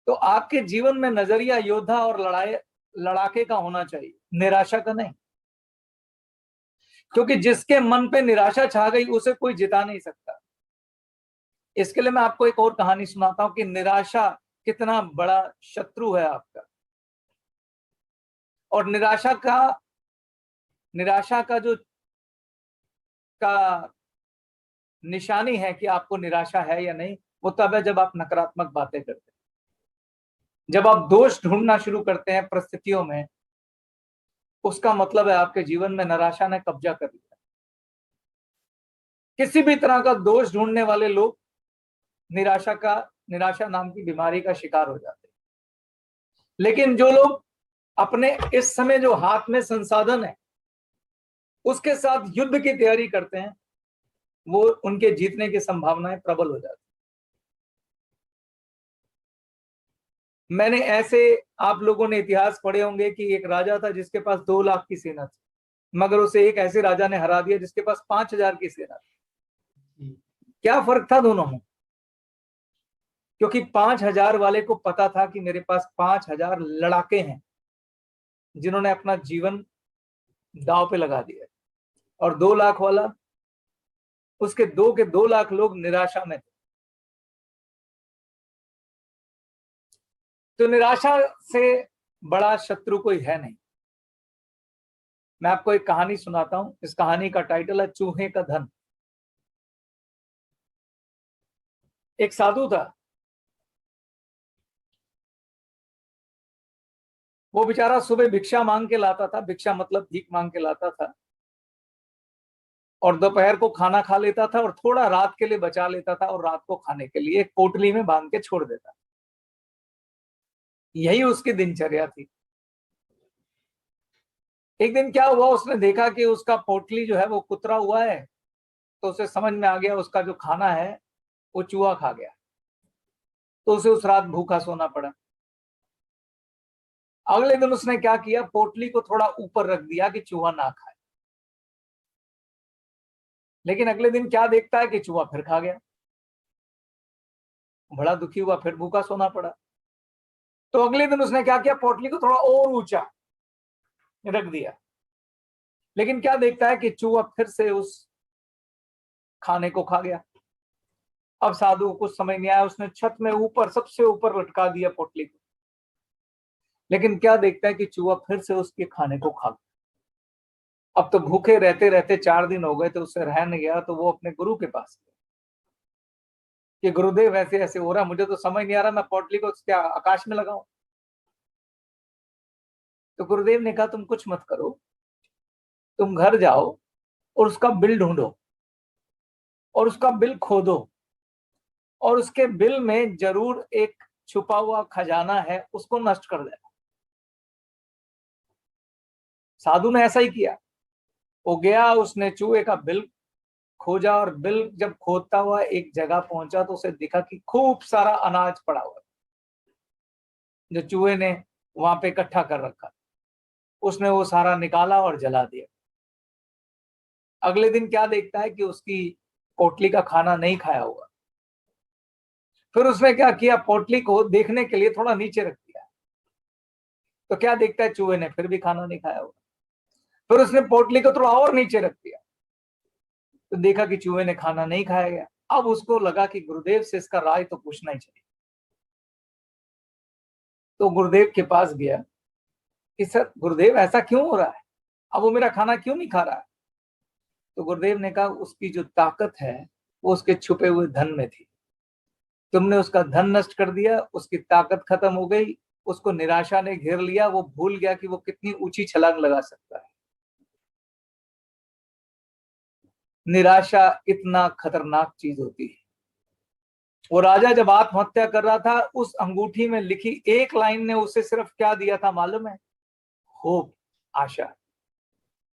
तो आपके जीवन में नजरिया योद्धा और लड़ाके का होना चाहिए, निराशा का नहीं। क्योंकि जिसके मन पे निराशा छा गई उसे कोई जिता नहीं सकता। इसके लिए मैं आपको एक और कहानी सुनाता हूं कि निराशा कितना बड़ा शत्रु है आपका। और निराशा का जो का निशानी है कि आपको निराशा है या नहीं, वो तब है जब आप नकारात्मक बातें करते हैं, जब आप दोष ढूंढना शुरू करते हैं परिस्थितियों में, उसका मतलब है आपके जीवन में निराशा ने कब्जा कर लिया। किसी भी तरह का दोष ढूंढने वाले लोग निराशा नाम की बीमारी का शिकार हो जाते हैं। लेकिन जो लोग अपने इस समय जो हाथ में संसाधन है उसके साथ युद्ध की तैयारी करते हैं, वो उनके जीतने की संभावनाएं प्रबल हो जाती। मैंने ऐसे, आप लोगों ने इतिहास पढ़े होंगे कि एक राजा था जिसके पास 2 लाख की सेना थी, मगर उसे एक ऐसे राजा ने हरा दिया जिसके पास 5,000 की सेना थी। क्या फर्क था दोनों में? क्योंकि 5,000 वाले को पता था कि मेरे पास 5,000 लड़ाके हैं जिन्होंने अपना जीवन दांव पे लगा दिया। और 2 लाख वाला, उसके 2 लाख लोग निराशा में थे। तो निराशा से बड़ा शत्रु कोई है नहीं। मैं आपको एक कहानी सुनाता हूं। इस कहानी का टाइटल है चूहे का धन। एक साधु था, वो बेचारा सुबह भिक्षा मांग के लाता था, भिक्षा मतलब भीख मांग के लाता था, और दोपहर को खाना खा लेता था और थोड़ा रात के लिए बचा लेता था और रात को खाने के लिए एक पोटली में बांध के छोड़ देता। यही उसकी दिनचर्या थी। एक दिन क्या हुआ, उसने देखा कि उसका पोटली जो है वो कुतरा हुआ है, तो उसे समझ में आ गया उसका जो खाना है वो चूहा खा गया। तो उसे उस रात भूखा सोना पड़ा। अगले दिन उसने क्या किया, पोटली को थोड़ा ऊपर रख दिया कि चूहा ना खाए। लेकिन अगले दिन क्या देखता है कि चूहा फिर खा गया। बड़ा दुखी हुआ, फिर भूखा सोना पड़ा। तो अगले दिन उसने क्या किया, पोटली को थोड़ा और ऊंचा रख दिया। लेकिन क्या देखता है कि चूहा फिर से उस खाने को खा गया। अब साधु को कुछ समझ नहीं आया, उसने छत में ऊपर, सबसे ऊपर लटका दिया पोटली को। लेकिन क्या देखता है कि चूहा फिर से उसके खाने को खा गया। अब तो भूखे रहते रहते 4 दिन हो गए, तो उससे रह नहीं गया, तो वो अपने गुरु के पास गया कि गुरुदेव ऐसे ऐसे हो रहा, मुझे तो समझ नहीं आ रहा, मैं पोटली को क्या आकाश में लगाऊं। तो गुरुदेव ने कहा तुम कुछ मत करो, तुम घर जाओ और उसका बिल ढूंढो और उसका बिल खोदो, और उसके बिल में जरूर एक छुपा हुआ खजाना है, उसको नष्ट कर देना। साधु ने ऐसा ही किया। वो गया, उसने चूहे का बिल खोजा, और बिल जब खोदता हुआ एक जगह पहुंचा तो उसे दिखा कि खूब सारा अनाज पड़ा हुआ जो चूहे ने वहां पे इकट्ठा कर रखा। उसने वो सारा निकाला और जला दिया। अगले दिन क्या देखता है कि उसकी पोटली का खाना नहीं खाया हुआ। फिर उसने क्या किया, पोटली को देखने के लिए थोड़ा नीचे रख दिया। तो क्या देखता है, चूहे ने फिर भी खाना नहीं खाया हुआ। फिर उसने पोटली को थोड़ा और नीचे रख दिया, तो देखा कि चूहे ने खाना नहीं खाया गया। अब उसको लगा कि गुरुदेव से इसका राय तो पूछना ही चाहिए। तो गुरुदेव के पास गया कि सर गुरुदेव ऐसा क्यों हो रहा है, अब वो मेरा खाना क्यों नहीं खा रहा है। तो गुरुदेव ने कहा उसकी जो ताकत है वो उसके छुपे हुए धन में थी। तुमने उसका धन नष्ट कर दिया, उसकी ताकत खत्म हो गई, उसको निराशा ने घेर लिया, वो भूल गया कि वो कितनी ऊंची छलांग लगा सकता है। निराशा इतना खतरनाक चीज होती है। वो राजा जब आत्महत्या कर रहा था, उस अंगूठी में लिखी एक लाइन ने उसे सिर्फ क्या दिया था मालूम है? होप, आशा।